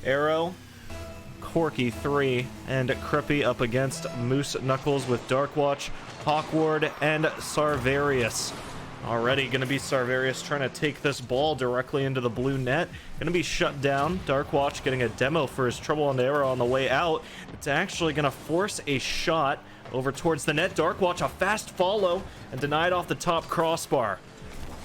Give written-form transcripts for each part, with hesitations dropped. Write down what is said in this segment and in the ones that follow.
Arrow, Corky 3, and Crippy up against Moose Knuckles with Darkwatch, Hawkward, and Sarvarius. Already going to be Sarvarius trying to take this ball directly into the blue net. Going to be shut down. Darkwatch getting a demo for his trouble on the arrow on the way out. It's actually going to force a shot over towards the net. Darkwatch, a fast follow, and denied off the top crossbar.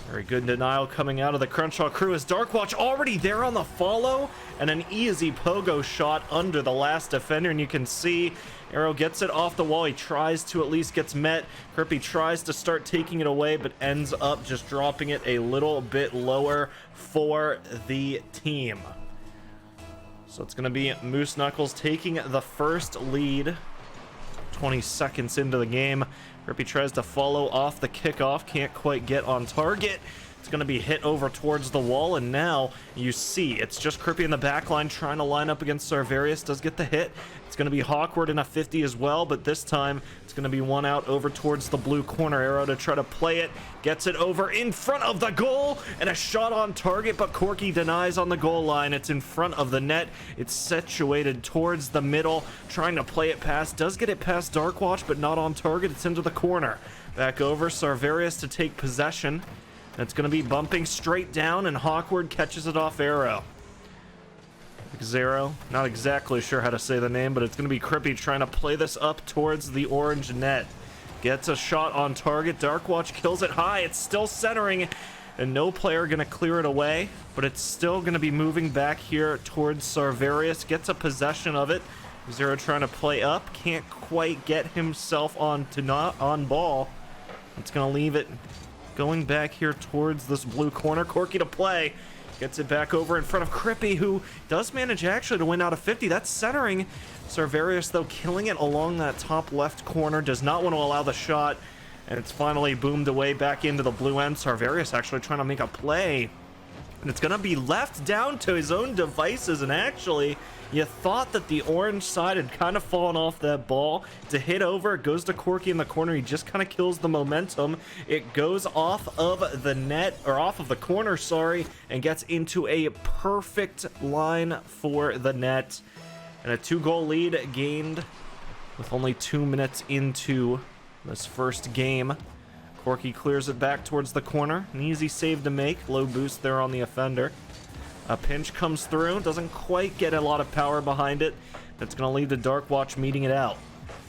Very good denial coming out of the Crenshaw crew as Darkwatch already there on the follow, and an easy pogo shot under the last defender, and you can see Arrow gets it off the wall. He tries to at least gets met. Crippy tries to start taking it away, but ends up just dropping it a little bit lower for the team. So it's going to be Moose Knuckles taking the first lead 20 seconds into the game. Crippy tries to follow off the kickoff, can't quite get on target. It's going to be hit over towards the wall, and now you see it's just Crippy in the back line trying to line up against Sarvarius. Does get the hit. It's going to be Hawkward in a 50 as well, but this time it's going to be one out over towards the blue corner. Arrow to try to play it. Gets it over in front of the goal, and a shot on target, but Corky denies on the goal line. It's in front of the net. It's situated towards the middle, trying to play it past. Does get it past Darkwatch, but not on target. It's into the corner. Back over, Sarvarius to take possession. It's going to be bumping straight down, and Hawkward catches it off Arrow. Zero, not exactly sure how to say the name, but it's going to be Crippy trying to play this up towards the orange net. Gets a shot on target. Darkwatch kills it high. It's still centering, and no player going to clear it away, but it's still going to be moving back here towards Sarvarius. Gets a possession of it. Zero trying to play up. Can't quite get himself on to not on ball. It's going to leave it going back here towards this blue corner. Corky to play. Gets it back over in front of Crippy, who does manage actually to win out of 50. That's centering. Sarvarius, though, killing it along that top left corner. Does not want to allow the shot. And it's finally boomed away back into the blue end. Sarvarius actually trying to make a play. And it's going to be left down to his own devices. And actually, you thought that the orange side had kind of fallen off that ball. To hit over, it goes to Corky in the corner. He just kind of kills the momentum. It goes off of the net, or off of the corner, sorry, and gets into a perfect line for the net. And a 2-goal lead gained with only 2 minutes into this first game. Corky clears it back towards the corner. An easy save to make. Low boost there on the offender. A pinch comes through. Doesn't quite get a lot of power behind it. That's going to lead to Darkwatch meeting it out.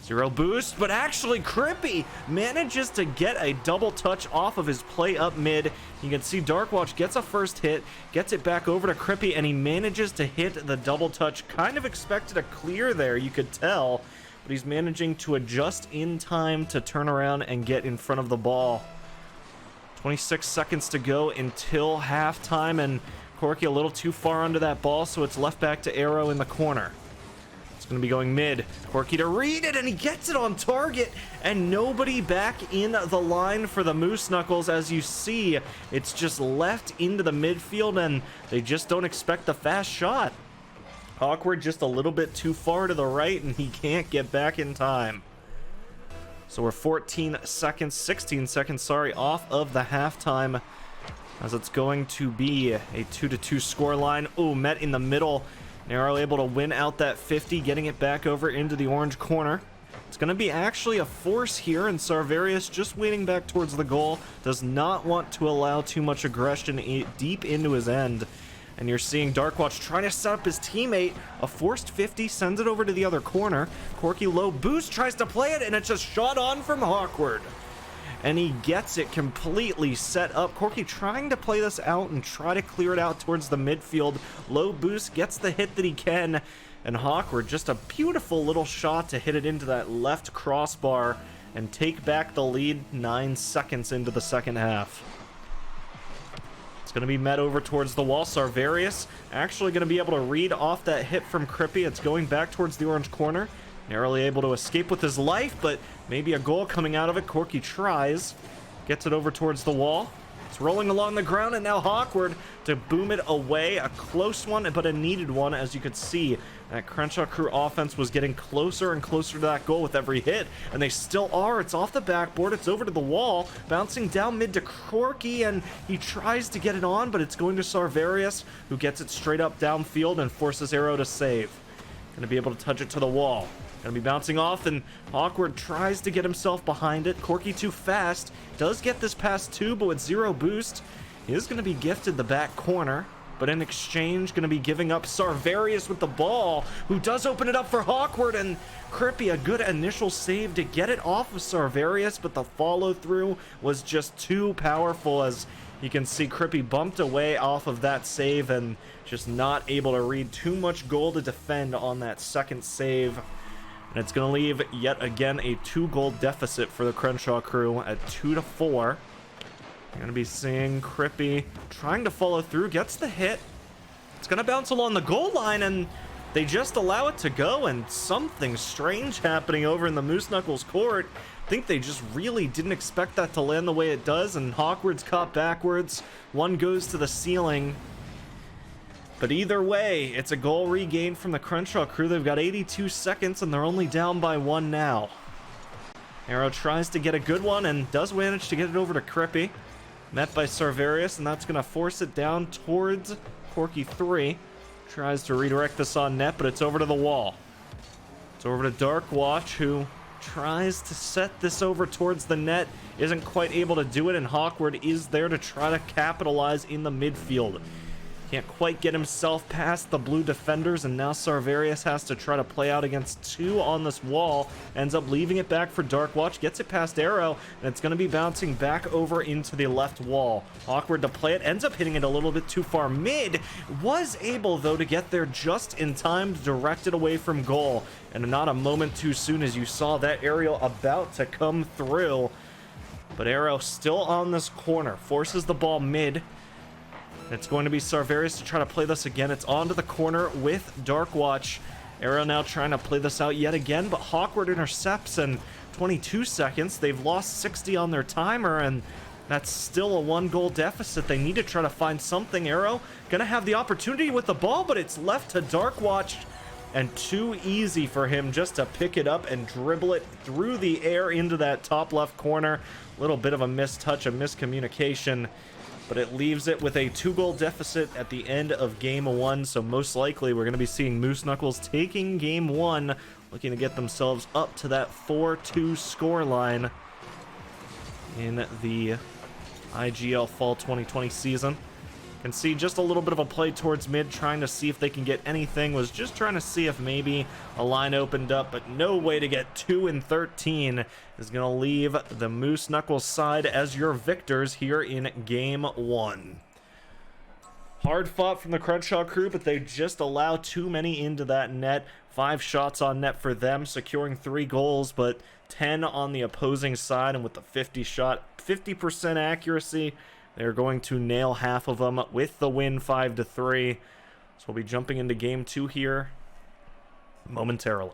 Zero boost, but actually Crippy manages to get a double touch off of his play up mid. You can see Darkwatch gets a first hit, gets it back over to Crippy, and he manages to hit the double touch. Kind of expected a clear there, you could tell. But he's managing to adjust in time to turn around and get in front of the ball. 26 seconds to go until halftime, and Corky a little too far under that ball, so it's left back to Arrow in the corner. It's going to be going mid. Corky to read it, and he gets it on target, and nobody back in the line for the Moose Knuckles. As you see, it's just left into the midfield, and they just don't expect the fast shot. Awkward just a little bit too far to the right, and he can't get back in time. So we're 16 seconds, sorry, off of the halftime, as it's going to be a 2-2 scoreline. Oh, met in the middle. Arrow able to win out that 50, getting it back over into the orange corner. It's going to be actually a force here, and Sarvarius just waiting back towards the goal. Does not want to allow too much aggression deep into his end. And you're seeing Darkwatch trying to set up his teammate. A forced 50, sends it over to the other corner. Corky low boost, tries to play it, and it's just shot on from Hawkward. And he gets it completely set up. Corky trying to play this out and try to clear it out towards the midfield. Low boost, gets the hit that he can. And Hawkward, just a beautiful little shot to hit it into that left crossbar and take back the lead 9 seconds into the second half. It's going to be met over towards the wall. Sarvarius actually going to be able to read off that hit from Crippy. It's going back towards the orange corner. Narrowly able to escape with his life, but maybe a goal coming out of it. Corky tries. Gets it over towards the wall. It's rolling along the ground, and now Hawkward to boom it away. A close one, but a needed one. As you could see, that Crenshaw crew offense was getting closer and closer to that goal with every hit, and they still are. It's off the backboard. It's over to the wall, bouncing down mid to Corky, and he tries to get it on, but it's going to Sarvarius, who gets it straight up downfield and forces Arrow to save. Going to be able to touch it to the wall. Going to be bouncing off, and Hawkward tries to get himself behind it. Corky too fast. Does get this past two, but with zero boost, he is going to be gifted the back corner. But in exchange, going to be giving up Sarvarius with the ball, who does open it up for Hawkward, and Crippy, a good initial save to get it off of Sarvarius, but the follow-through was just too powerful. As you can see, Crippy bumped away off of that save and just not able to read too much goal to defend on that second save. And it's going to leave, yet again, a 2-goal deficit for the Crenshaw crew at 2-4. You're going to be seeing Crippy trying to follow through, gets the hit. It's going to bounce along the goal line, and they just allow it to go, and something strange happening over in the Moose Knuckles court. I think they just really didn't expect that to land the way it does, and Hawkward's caught backwards. One goes to the ceiling. But either way, it's a goal regained from the Crenshaw crew. They've got 82 seconds, and they're only down by 1 now. Arrow tries to get a good one and does manage to get it over to Crippy. Met by Sarvarius, and that's going to force it down towards Corky 3. Tries to redirect this on net, but it's over to the wall. It's over to Darkwatch, who tries to set this over towards the net. Isn't quite able to do it, and Hawkward is there to try to capitalize in the midfield. Can't quite get himself past the blue defenders, and now Sarvarius has to try to play out against 2 on this wall. Ends up leaving it back for Darkwatch, gets it past Arrow, and it's going to be bouncing back over into the left wall. Awkward to play it, ends up hitting it a little bit too far mid. Was able, though, to get there just in time to direct it away from goal. And not a moment too soon as you saw that aerial about to come through. But Arrow still on this corner, forces the ball mid. It's going to be Sarvarius to try to play this again. It's onto the corner with Darkwatch. Arrow now trying to play this out yet again, but Hawkward intercepts in 22 seconds. They've lost 60 on their timer, and that's still a 1-goal deficit. They need to try to find something. Arrow gonna have the opportunity with the ball, but it's left to Darkwatch, and too easy for him just to pick it up and dribble it through the air into that top left corner. Little bit of a mistouch, a miscommunication. But it leaves it with a 2-goal deficit at the end of Game 1, so most likely we're going to be seeing Moose Knuckles taking Game 1, looking to get themselves up to that 4-2 scoreline in the IGL Fall 2020 season. Can see just a little bit of a play towards mid, trying to see if they can get anything. Was just trying to see if maybe a line opened up, but no way to get 2 in 13 is going to leave the Moose Knuckles side as your victors here in Game 1. Hard fought from the Crenshaw crew, but they just allow too many into that net. 5 shots on net for them, securing 3 goals, but 10 on the opposing side, and with the 50% accuracy, they're going to nail half of them with the win 5-3. So we'll be jumping into Game 2 here momentarily.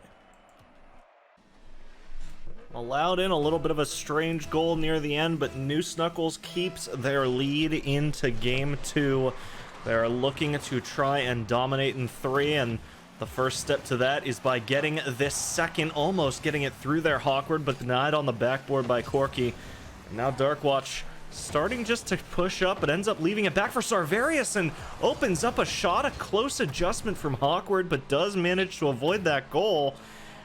Allowed in a little bit of a strange goal near the end, but Moose Knuckles keeps their lead into Game 2. They're looking to try and dominate in 3, and the first step to that is by getting this second, almost getting it through their Hawkward, but denied on the backboard by Corky. And now Darkwatch starting just to push up, but ends up leaving it back for Sarvarius and opens up a shot. A close adjustment from Hawkward, but does manage to avoid that goal.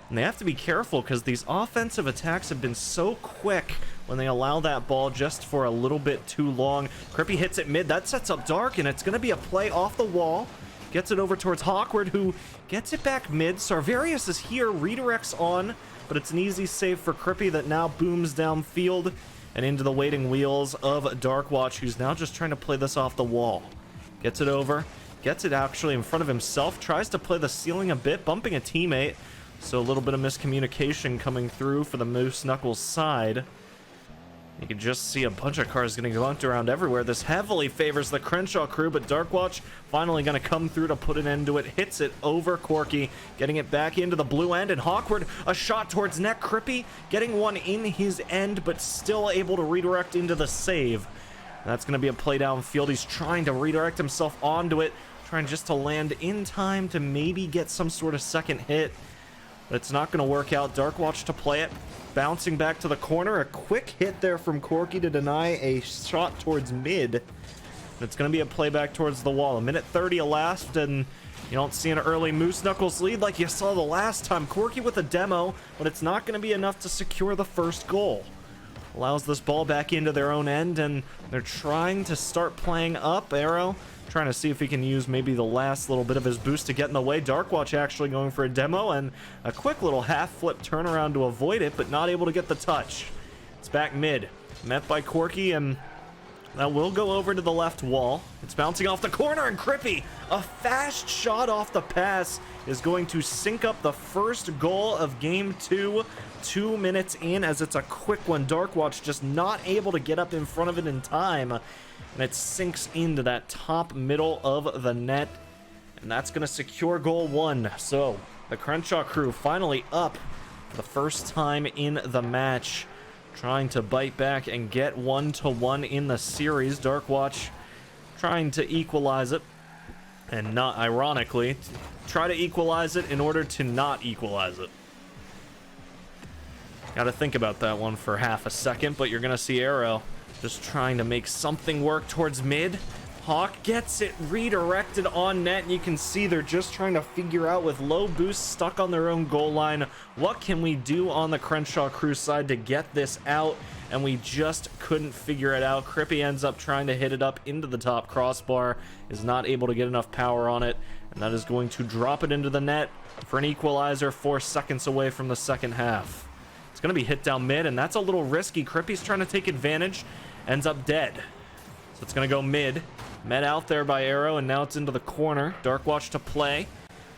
And they have to be careful because these offensive attacks have been so quick when they allow that ball just for a little bit too long. Crippy hits it mid. That sets up Dark, and it's going to be a play off the wall. Gets it over towards Hawkward, who gets it back mid. Sarvarius is here, redirects on, but it's an easy save for Crippy that now booms downfield and into the waiting wheels of Darkwatch, who's now just trying to play this off the wall. Gets it over, gets it actually in front of himself, tries to play the ceiling a bit, bumping a teammate. So a little bit of miscommunication coming through for the Moose Knuckles side. You can just see a bunch of cars getting bumped around everywhere. This heavily favors the Crenshaw crew, but Darkwatch finally going to come through to put an end to it. Hits it over Corky, getting it back into the blue end, and Hawkward, a shot towards net. Crippy getting one in his end, but still able to redirect into the save. That's going to be a play downfield. He's trying to redirect himself onto it, trying just to land in time to maybe get some sort of second hit. But it's not going to work out. Darkwatch to play it. Bouncing back to the corner. A quick hit there from Corky to deny a shot towards mid. It's going to be a playback towards the wall. 1:30 elapsed, and you don't see an early Moose Knuckles lead like you saw the last time. Corky with a demo, but it's not going to be enough to secure the first goal. Allows this ball back into their own end, and they're trying to start playing up. Arrow trying to see if he can use maybe the last little bit of his boost to get in the way. Darkwatch actually going for a demo, and a quick little half flip turnaround to avoid it, but not able to get the touch. It's back mid, met by Corky, and that will go over to the left wall. It's bouncing off the corner, and Crippy, a fast shot off the pass, is going to sync up the first goal of game 2, 2 minutes in, as it's a quick one. Darkwatch just not able to get up in front of it in time, and it sinks into that top middle of the net, and that's going to secure goal 1. So the Crenshaw crew finally up for the first time in the match, trying to bite back and get 1-1 in the series. Darkwatch trying to equalize it, and not ironically, try to equalize it in order to not equalize it. Got to think about that one for half a second, but you're going to see Arrow just trying to make something work towards mid. Hawk gets it redirected on net, and you can see they're just trying to figure out, with low boost stuck on their own goal line, what can we do on the Crenshaw crew side to get this out, and we just couldn't figure it out. Crippy ends up trying to hit it up into the top crossbar, is not able to get enough power on it, and that is going to drop it into the net for an equalizer 4 seconds away from the second half. It's going to be hit down mid, and that's a little risky. Crippy's trying to take advantage, ends up dead. So it's going to go mid. Met out there by Arrow, and now it's into the corner. Darkwatch to play.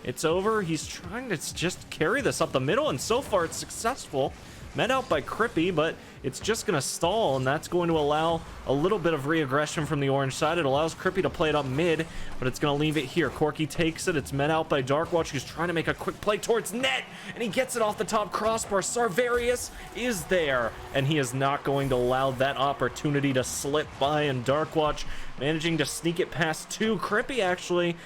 It's over. He's trying to just carry this up the middle, and so far it's successful. Met out by Crippy, but it's just going to stall, and that's going to allow a little bit of re-aggression from the orange side. It allows Crippy to play it up mid, but it's going to leave it here. Corky takes it. It's met out by Darkwatch, who's trying to make a quick play towards net, and he gets it off the top crossbar. Sarvarius is there, and he is not going to allow that opportunity to slip by, and Darkwatch managing to sneak it past 2. Crippy actually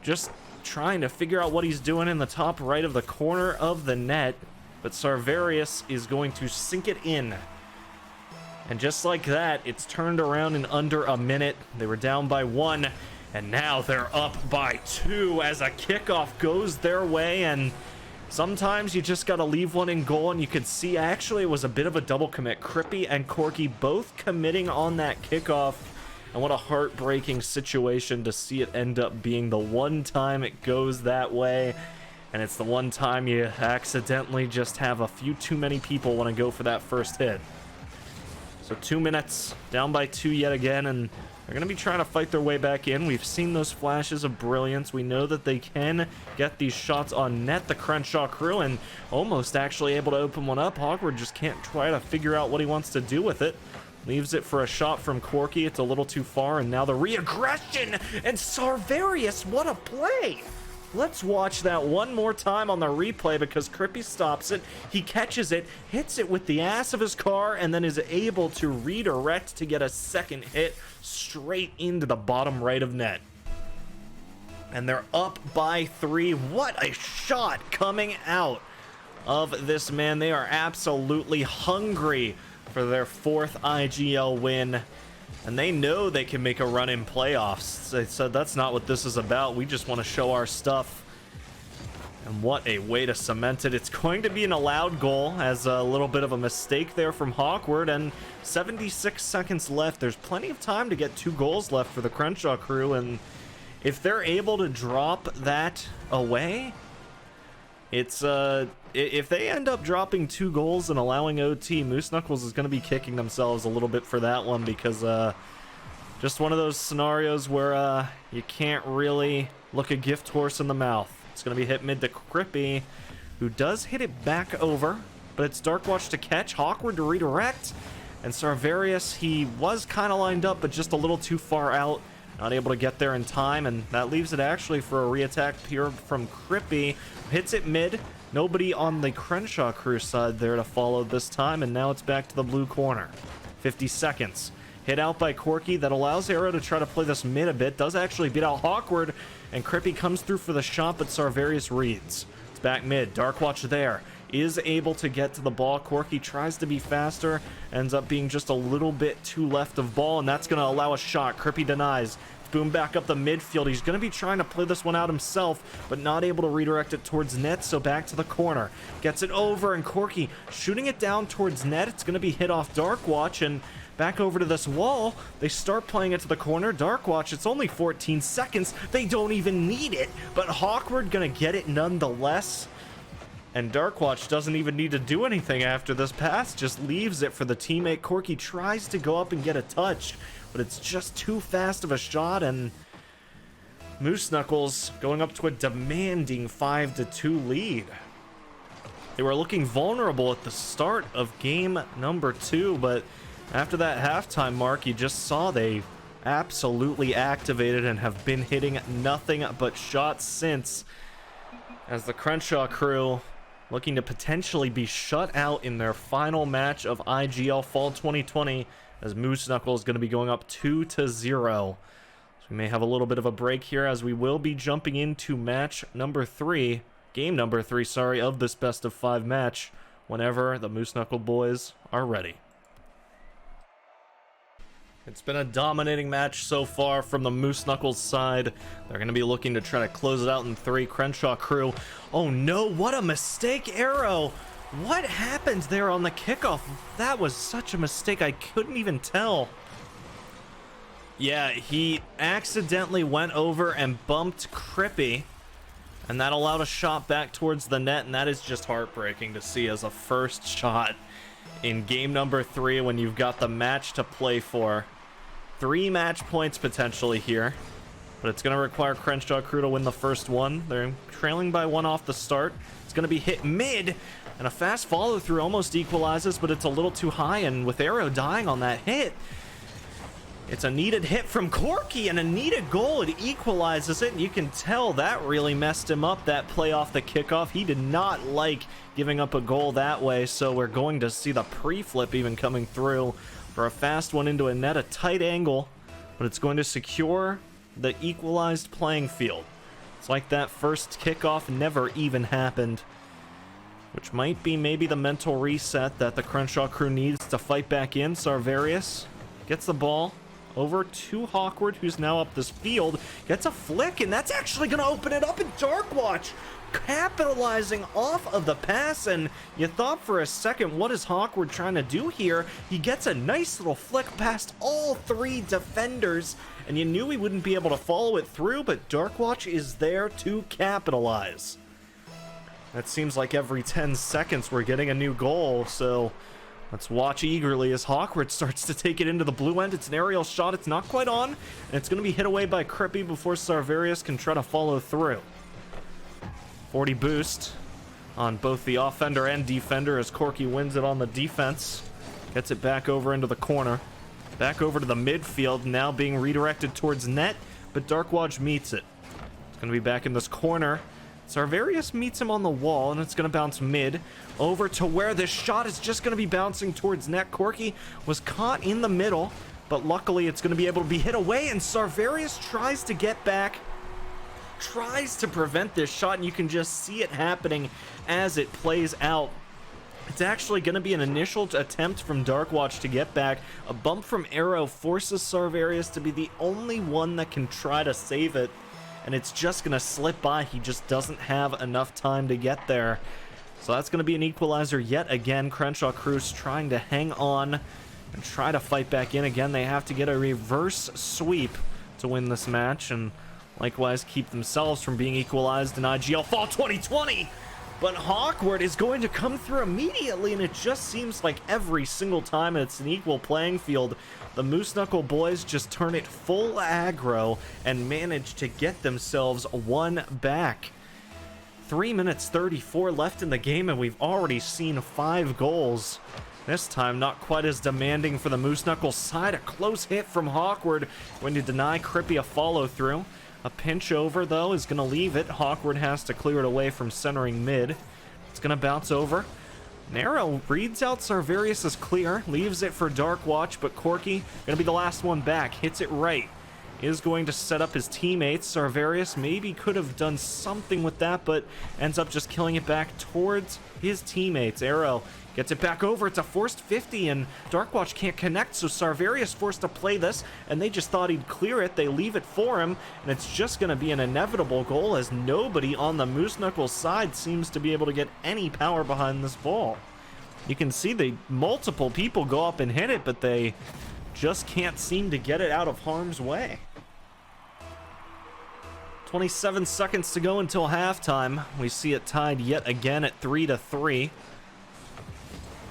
just trying to figure out what he's doing in the top right of the corner of the net, but Sarvarius is going to sink it in. And just like that, it's turned around in under a minute. They were down by 1, and now they're up by 2 as a kickoff goes their way. And sometimes you just got to leave one in goal, and you could see actually it was a bit of a double commit. Crippy and Corky both committing on that kickoff. And what a heartbreaking situation to see it end up being the one time it goes that way. And it's the one time you accidentally just have a few too many people want to go for that first hit. So 2 minutes, down by 2 yet again, and they're going to be trying to fight their way back in. We've seen those flashes of brilliance. We know that they can get these shots on net, the Crenshaw crew, and almost actually able to open one up. Hogwarts just can't try to figure out what he wants to do with it. Leaves it for a shot from Corky. It's a little too far, and now the re-aggression, and Sarvarius, what a play! Let's watch that one more time on the replay, because Crippy stops it, he catches it, hits it with the ass of his car, and then is able to redirect to get a second hit straight into the bottom right of net. And they're up by 3. What a shot coming out of this man. They are absolutely hungry for their 4th IGL win. And they know they can make a run in playoffs. They said that's not what this is about. We just want to show our stuff. And what a way to cement it. It's going to be an allowed goal, as a little bit of a mistake there from Hawkward. And 76 seconds left. There's plenty of time to get 2 goals left for the Crenshaw crew. And if they're able to drop that away, it's if they end up dropping 2 goals and allowing OT, Moose Knuckles is going to be kicking themselves a little bit for that one, because just one of those scenarios where you can't really look a gift horse in the mouth. It's going to be hit mid to Crippy, who does hit it back over, but it's Darkwatch to catch, Hawkward to redirect, and Sarvarius, he was kind of lined up, but just a little too far out. Not able to get there in time, and that leaves it actually for a re-attack here from Crippy. Hits it mid. Nobody on the Crenshaw crew side there to follow this time, and now it's back to the blue corner. 50 seconds. Hit out by Corky. That allows Arrow to try to play this mid a bit. Does actually beat out Hawkward, and Crippy comes through for the shot, but Sarvarius reads. It's back mid. Darkwatch there. Is able to get to the ball. Corky tries to be faster. Ends up being just a little bit too left of ball, and that's going to allow a shot. Crippy denies. Boom back up the midfield. He's going to be trying to play this one out himself, but not able to redirect it towards net, so back to the corner. Gets it over, and Corky shooting it down towards net. It's going to be hit off Darkwatch, and back over to this wall. They start playing it to the corner. Darkwatch, it's only 14 seconds. They don't even need it, but Hawkward going to get it nonetheless. And Darkwatch doesn't even need to do anything after this pass, just leaves it for the teammate. Corky tries to go up and get a touch, but it's just too fast of a shot, and Moose Knuckles going up to a demanding 5-2 lead. They were looking vulnerable at the start of game number 2, but after that halftime mark, you just saw they absolutely activated and have been hitting nothing but shots since, as the Crenshaw crew looking to potentially be shut out in their final match of IGL Fall 2020, as Moose Knuckles is going to be going up 2-0. So we may have a little bit of a break here, as we will be jumping into match number 3, game number 3, sorry, of this best of 5 match, whenever the Moose Knuckle boys are ready. It's been a dominating match so far from the Moose Knuckles side. They're going to be looking to try to close it out in 3. Crenshaw crew. Oh no, what a mistake, Arrow. What happened there on the kickoff? That was such a mistake, I couldn't even tell. Yeah, he accidentally went over and bumped Crippy, and that allowed a shot back towards the net, and that is just heartbreaking to see as a first shot in game number 3 when you've got the match to play for. 3 match points potentially here, but it's going to require Crenshaw crew to win the first one. They're trailing by 1 off the start. It's going to be hit mid, and a fast follow through almost equalizes, but it's a little too high, and with Arrow dying on that hit, it's a needed hit from Corky and a needed goal. It equalizes it, and you can tell that really messed him up, that play off the kickoff. He did not like giving up a goal that way, so we're going to see the pre-flip even coming through for a fast one into a net, a tight angle, but it's going to secure the equalized playing field. It's like that first kickoff never even happened, which might be maybe the mental reset that the Crenshaw crew needs to fight back in. Sarvarius gets the ball over to Hawkward, who's now up this field, gets a flick, and that's actually going to open it up, and Darkwatch capitalizing off of the pass, and you thought for a second, what is Hawkward trying to do here? He gets a nice little flick past all 3 defenders, and you knew he wouldn't be able to follow it through, but Darkwatch is there to capitalize. That seems like every 10 seconds we're getting a new goal, so let's watch eagerly as Hawkward starts to take it into the blue end. It's an aerial shot, it's not quite on, and it's going to be hit away by Crippy before Sarvarius can try to follow through. 40 boost on both the offender and defender as Corky wins it on the defense. Gets it back over into the corner. Back over to the midfield, now being redirected towards net, but Darkwatch meets it. It's going to be back in this corner. Sarvarius meets him on the wall, and it's going to bounce mid over to where this shot is just going to be bouncing towards net. Corky was caught in the middle, but luckily it's going to be able to be hit away, and Sarvarius tries to get back, tries to prevent this shot, and you can just see it happening as it plays out. It's actually going to be an initial attempt from Darkwatch to get back. A bump from Arrow forces Sarvarius to be the only one that can try to save it, and it's just going to slip by. He just doesn't have enough time to get there. So that's going to be an equalizer yet again. Crenshaw crew's trying to hang on and try to fight back in again. They have to get a reverse sweep to win this match, and likewise keep themselves from being equalized in IGL Fall 2020. But Hawkward is going to come through immediately, and it just seems like every single time it's an equal playing field, the Moose Knuckle boys just turn it full aggro and manage to get themselves one back. 3 minutes 34 left in the game, and we've already seen 5 goals. This time, not quite as demanding for the Moose Knuckle side. A close hit from Hawkward when to deny Crippy a follow-through. A pinch over, though, is going to leave it. Hawkward has to clear it away from centering mid. It's going to bounce over. Arrow reads out Sarvarius as clear, leaves it for Dark Watch, but Corky, gonna be the last one back, hits it right. Is going to set up his teammates. Sarvarius maybe could have done something with that, but ends up just killing it back towards his teammates. Arrow gets it back over. It's a forced 50, and Darkwatch can't connect, so Sarvarius forced to play this, and they just thought he'd clear it. They leave it for him, and it's just going to be an inevitable goal, as nobody on the Moose Knuckles side seems to be able to get any power behind this ball. You can see multiple people go up and hit it, but they just can't seem to get it out of harm's way. 27 seconds to go until halftime. We see it tied yet again at 3-3.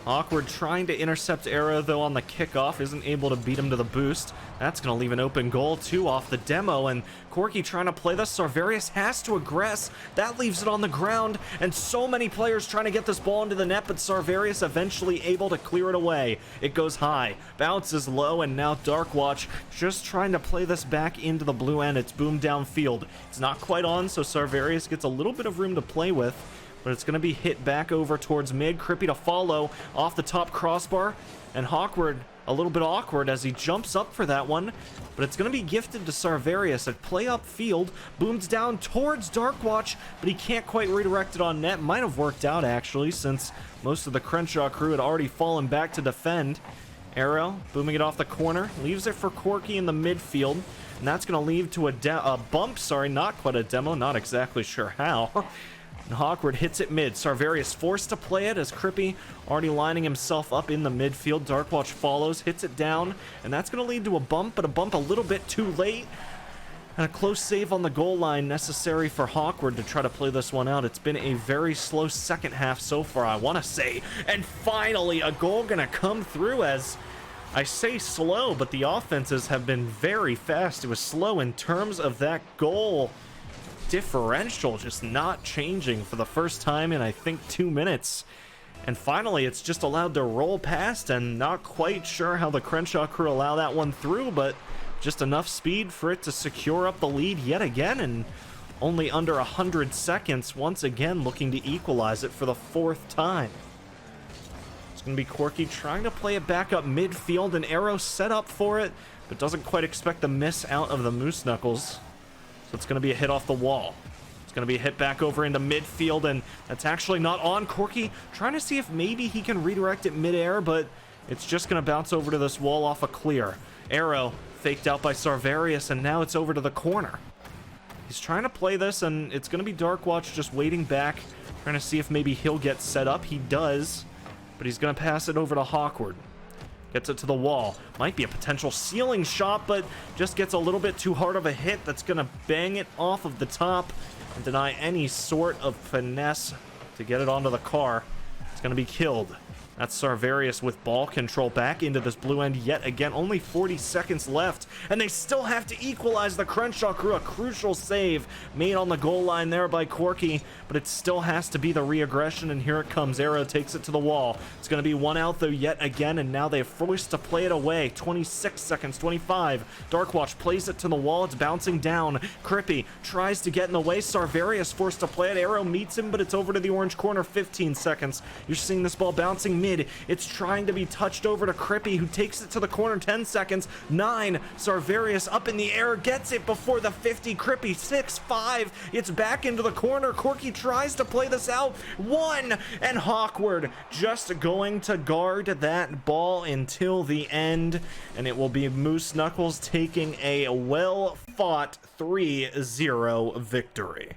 Awkward trying to intercept Arrow, though, on the kickoff. Isn't able to beat him to the boost. That's going to leave an open goal, too, off the demo. And Corky trying to play this. Sarvarius has to aggress. That leaves it on the ground. And so many players trying to get this ball into the net, but Sarvarius eventually able to clear it away. It goes high, bounces low, and now Darkwatch just trying to play this back into the blue end. It's boomed downfield. It's not quite on, so Sarvarius gets a little bit of room to play with. But it's going to be hit back over towards mid. Crippy to follow off the top crossbar. And Hawkward, a little bit awkward as he jumps up for that one. But it's going to be gifted to Sarvarius at play upfield. Booms down towards Darkwatch, but he can't quite redirect it on net. Might have worked out, actually, since most of the Crenshaw crew had already fallen back to defend. Arrow booming it off the corner. Leaves it for Corky in the midfield. And that's going to lead to a bump. Sorry, not quite a demo. Not exactly sure how. And Hawkward hits it mid. Sarvarius forced to play it as Crippy already lining himself up in the midfield. Darkwatch follows, hits it down, and that's going to lead to a bump, but a bump a little bit too late. And a close save on the goal line necessary for Hawkward to try to play this one out. It's been a very slow second half so far, I want to say. And finally, a goal going to come through as... I say slow, but the offenses have been very fast. It was slow in terms of that goal differential just not changing for the first time in I think 2 minutes. And finally it's just allowed to roll past, and not quite sure how the Crenshaw crew allow that one through, but just enough speed for it to secure up the lead yet again, and only under 100 seconds once again looking to equalize it for the 4th time. It's going to be Corky trying to play it back up midfield, and Arrow set up for it, but doesn't quite expect the miss out of the Moose Knuckles. So it's going to be a hit off the wall. It's going to be a hit back over into midfield, and that's actually not on. Corky trying to see if maybe he can redirect it midair, but it's just going to bounce over to this wall off a clear. Arrow faked out by Sarvarius, and now it's over to the corner. He's trying to play this, and it's going to be Darkwatch just waiting back, trying to see if maybe he'll get set up. He does, but he's going to pass it over to Hawkward. Gets it to the wall. Might be a potential ceiling shot, but just gets a little bit too hard of a hit. That's going to bang it off of the top and deny any sort of finesse to get it onto the car. It's going to be killed. That's Sarvarius with ball control back into this blue end yet again. Only 40 seconds left, and they still have to equalize. The Crenshaw crew, a crucial save made on the goal line there by Corky, but it still has to be the re-aggression, and here it comes. Arrow takes it to the wall. It's going to be one out, though, yet again, and now they're forced to play it away. 26 seconds, 25. Darkwatch plays it to the wall. It's bouncing down. Crippy tries to get in the way. Sarvarius forced to play it. Arrow meets him, but it's over to the orange corner. 15 seconds. You're seeing this ball bouncing mid. It's trying to be touched over to Crippy, who takes it to the corner. 10 seconds. 9. Sarvarius up in the air, gets it before the 50. Crippy 6-5. It's back into the corner. Corky tries to play this out. 1, and Hawkward just going to guard that ball until the end, and it will be Moose Knuckles taking a well-fought 3-0 victory.